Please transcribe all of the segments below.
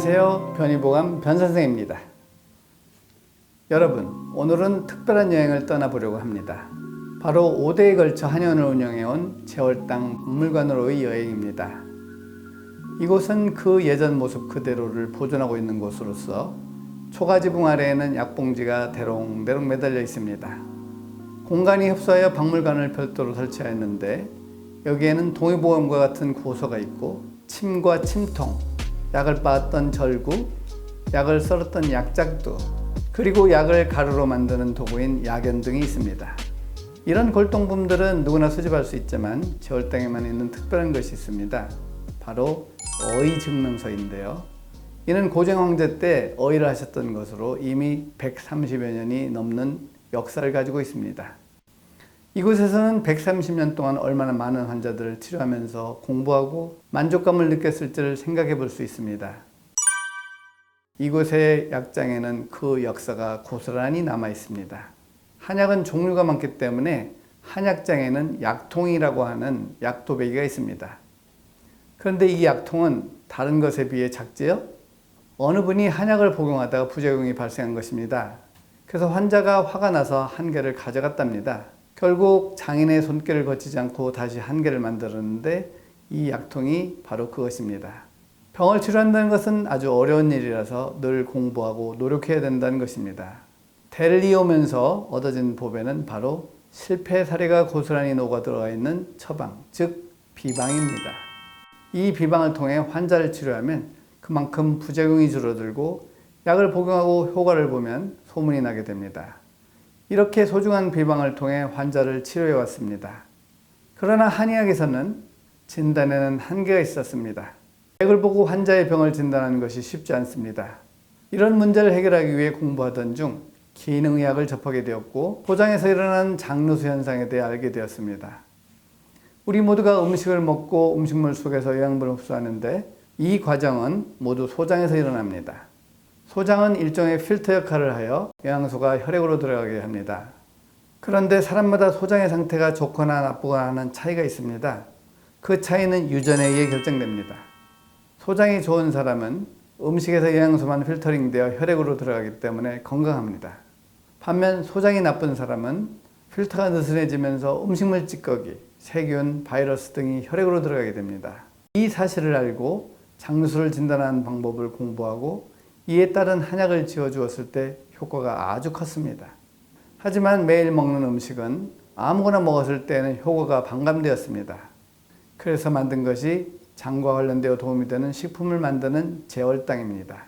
안녕하세요. 변이보감 변선생입니다. 여러분, 오늘은 특별한 여행을 떠나보려고 합니다. 바로 5대에 걸쳐 한년을 운영해온 제월당 박물관으로의 여행입니다. 이곳은 그 예전 모습 그대로를 보존하고 있는 곳으로서 초가지붕 아래에는 약봉지가 대롱대롱 매달려 있습니다. 공간이 협소하여 박물관을 별도로 설치하였는데 여기에는 동의보감과 같은 고서가 있고 침과 침통, 약을 빻았던 절구, 약을 썰었던 약작두, 그리고 약을 가루로 만드는 도구인 약연 등이 있습니다. 이런 골동품들은 누구나 수집할 수 있지만 제월당에만 있는 특별한 것이 있습니다. 바로 어의증명서인데요. 이는 고종 황제 때 어의를 하셨던 것으로 이미 130여 년이 넘는 역사를 가지고 있습니다. 이곳에서는 130년 동안 얼마나 많은 환자들을 치료하면서 공부하고 만족감을 느꼈을지를 생각해 볼 수 있습니다. 이곳의 약장에는 그 역사가 고스란히 남아 있습니다. 한약은 종류가 많기 때문에 한약장에는 약통이라고 하는 약도배기가 있습니다. 그런데 이 약통은 다른 것에 비해 작지요? 어느 분이 한약을 복용하다가 부작용이 발생한 것입니다. 그래서 환자가 화가 나서 한 개를 가져갔답니다. 결국 장인의 손길을 거치지 않고 다시 한 개를 만들었는데 이 약통이 바로 그것입니다. 병을 치료한다는 것은 아주 어려운 일이라서 늘 공부하고 노력해야 된다는 것입니다. 대를 이으면서 얻어진 보배는 바로 실패 사례가 고스란히 녹아 들어가 있는 처방, 즉 비방입니다. 이 비방을 통해 환자를 치료하면 그만큼 부작용이 줄어들고 약을 복용하고 효과를 보면 소문이 나게 됩니다. 이렇게 소중한 비방을 통해 환자를 치료해 왔습니다. 그러나 한의학에서는 진단에는 한계가 있었습니다. 약을 보고 환자의 병을 진단하는 것이 쉽지 않습니다. 이런 문제를 해결하기 위해 공부하던 중 기능의학을 접하게 되었고 포장에서 일어나는 장누수 현상에 대해 알게 되었습니다. 우리 모두가 음식을 먹고 음식물 속에서 영양분을 흡수하는데 이 과정은 모두 소장에서 일어납니다. 소장은 일종의 필터 역할을 하여 영양소가 혈액으로 들어가게 합니다. 그런데 사람마다 소장의 상태가 좋거나 나쁘거나 하는 차이가 있습니다. 그 차이는 유전에 의해 결정됩니다. 소장이 좋은 사람은 음식에서 영양소만 필터링되어 혈액으로 들어가기 때문에 건강합니다. 반면 소장이 나쁜 사람은 필터가 느슨해지면서 음식물 찌꺼기, 세균, 바이러스 등이 혈액으로 들어가게 됩니다. 이 사실을 알고 장누수를 진단하는 방법을 공부하고 이에 따른 한약을 지어주었을 때 효과가 아주 컸습니다. 하지만 매일 먹는 음식은 아무거나 먹었을 때는 효과가 반감되었습니다. 그래서 만든 것이 장과 관련되어 도움이 되는 식품을 만드는 제월당입니다.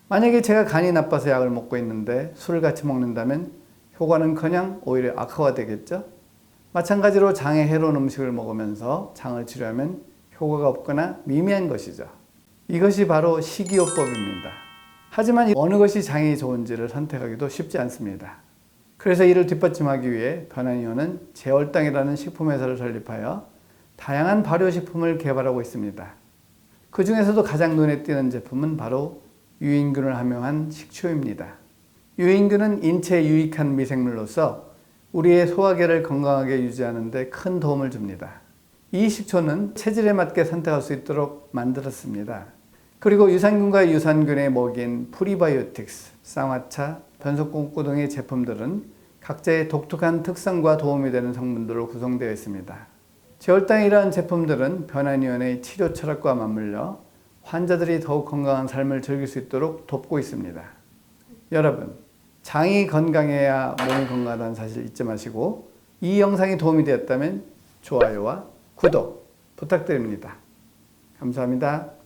만약에 제가 간이 나빠서 약을 먹고 있는데 술을 같이 먹는다면 효과는커녕 오히려 악화가 되겠죠? 마찬가지로 장에 해로운 음식을 먹으면서 장을 치료하면 효과가 없거나 미미한 것이죠. 이것이 바로 식이요법입니다. 하지만 어느 것이 장에 좋은지를 선택하기도 쉽지 않습니다. 그래서 이를 뒷받침하기 위해 변한의원은 제월당이라는 식품회사를 설립하여 다양한 발효식품을 개발하고 있습니다. 그 중에서도 가장 눈에 띄는 제품은 바로 유인균을 함유한 식초입니다. 유인균은 인체에 유익한 미생물로서 우리의 소화계를 건강하게 유지하는 데 큰 도움을 줍니다. 이 식초는 체질에 맞게 선택할 수 있도록 만들었습니다. 그리고 유산균과 유산균의 먹인 프리바이오틱스, 쌍화차, 변속공구 등의 제품들은 각자의 독특한 특성과 도움이 되는 성분들로 구성되어 있습니다. 제월당이라는 제품들은 변한의원의 치료 철학과 맞물려 환자들이 더욱 건강한 삶을 즐길 수 있도록 돕고 있습니다. 여러분, 장이 건강해야 몸이 건강하다는 사실 잊지 마시고 이 영상이 도움이 되었다면 좋아요와 구독 부탁드립니다. 감사합니다.